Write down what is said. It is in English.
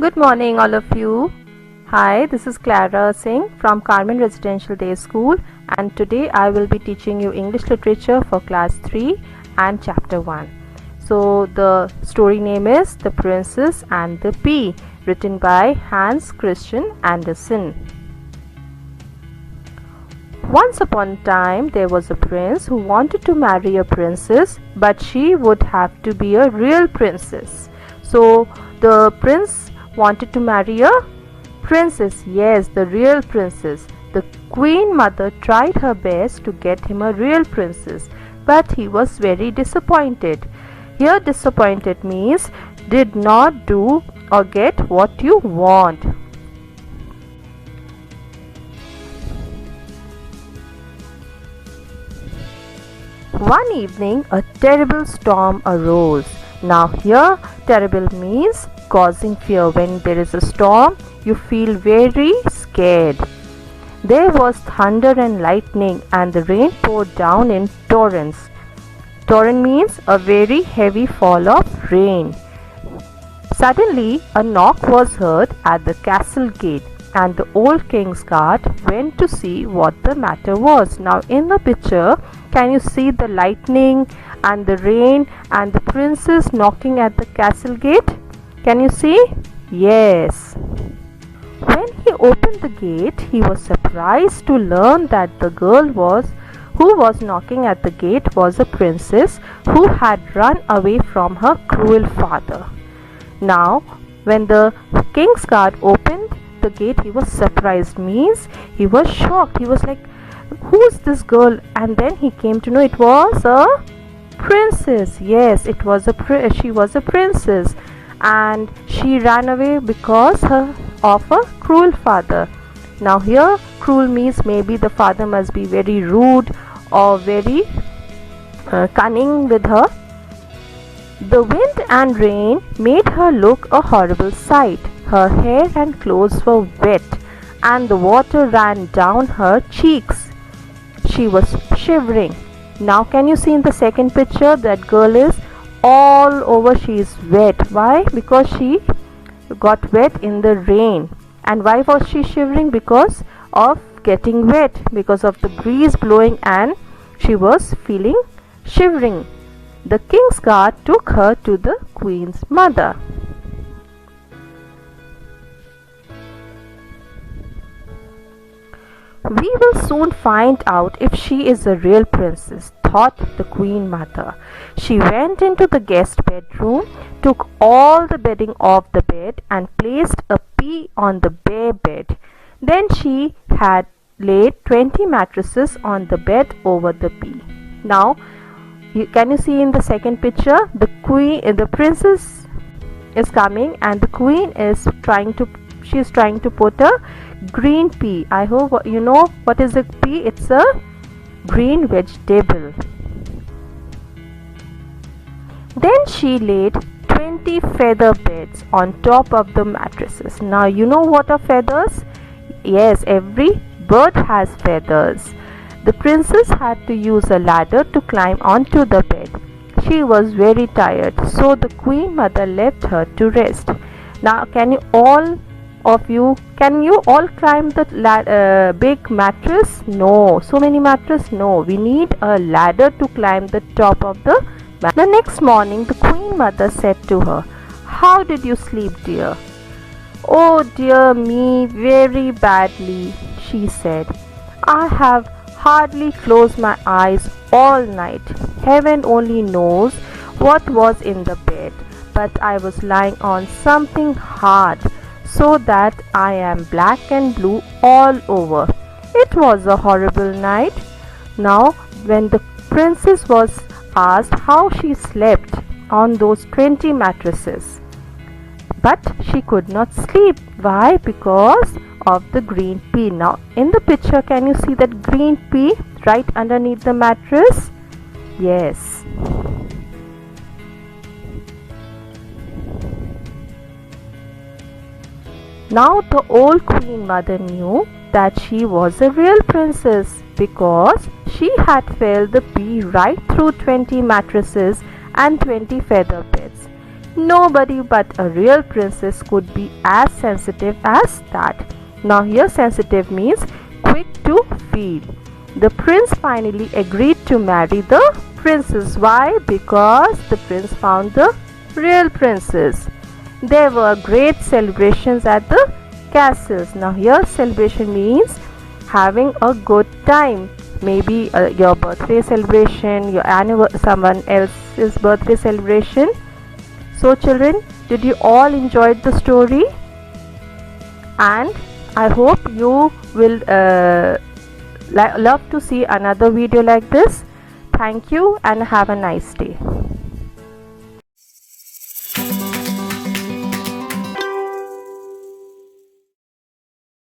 Good morning, all of you. Hi, this is Clara Singh from Carmen Residential Day School, and today I will be teaching you English literature for class 3 and chapter 1. So, the story name is The Princess and the Pea, written by Hans Christian Andersen. Once upon a time, there was a prince who wanted to marry a princess, but she would have to be a real princess. So, the prince wanted to marry a princess, yes, the real princess. The queen mother tried her best to get him a real princess, but he was very disappointed. Here, disappointed means did not do or get what you want. One evening, a terrible storm arose. Now, here, terrible means causing fear. When there is a storm, you feel very scared. There was thunder and lightning, and the rain poured down in torrents. Torrent means a very heavy fall of rain. Suddenly, a knock was heard at the castle gate, and the old king's guard went to see what the matter was. Now, in the picture, can you see the lightning and the rain and the princess knocking at the castle gate? Can you see? Yes. When he opened the gate, he was surprised to learn that the girl who was knocking at the gate was a princess who had run away from her cruel father. Now, when the king's guard opened the gate, he was surprised, means he was shocked. He was like, who's this girl? And then he came to know it was a princess. Yes, she was a princess, and she ran away because of a cruel father. Now here, cruel means maybe the father must be very rude or very cunning with her. The wind and rain made her look a horrible sight. Her hair and clothes were wet, and the water ran down her cheeks. She was shivering. Now can you see in the second picture that girl is all over, she is wet. Why? Because she got wet in the rain. And why was she shivering? Because of getting wet, because of the breeze blowing, and she was feeling shivering. The king's guard took her to the queen's mother. We will soon find out if she is a real princess, thought the queen mother. She went into the guest bedroom, took all the bedding off the bed, and placed a pea on the bare bed. Then she had laid 20 mattresses on the bed over the pea. Now, can you see in the second picture, the princess is coming, and the queen is trying to put a green pea. I hope you know what is a pea. It's a green vegetable. Then she laid 20 feather beds on top of the mattresses. Now you know what are feathers? Yes, every bird has feathers. The princess had to use a ladder to climb onto the bed. She was very tired, so the queen mother left her to rest. Now can you all climb the big mattress? No. So many mattress? No. We need a ladder to climb the top of the mattress. The next morning, the queen mother said to her, "How did you sleep, dear?" "Oh dear me, very badly," she said. "I have hardly closed my eyes all night. Heaven only knows what was in the bed, but I was lying on something hard, so that I am black and blue all over. It was a horrible night." Now, when the princess was asked how she slept on those 20 mattresses, but she could not sleep. Why? Because of the green pea. Now, in the picture, can you see that green pea right underneath the mattress? Yes. Now the old queen mother knew that she was a real princess because she had filled the pea right through 20 mattresses and 20 feather beds. Nobody but a real princess could be as sensitive as that. Now here sensitive means quick to feel. The prince finally agreed to marry the princess. Why? Because the prince found the real princess. There were great celebrations at the castles. Now here celebration means having a good time. Maybe your birthday celebration, your someone else's birthday celebration. So children, did you all enjoy the story? And I hope you will love to see another video like this. Thank you and have a nice day.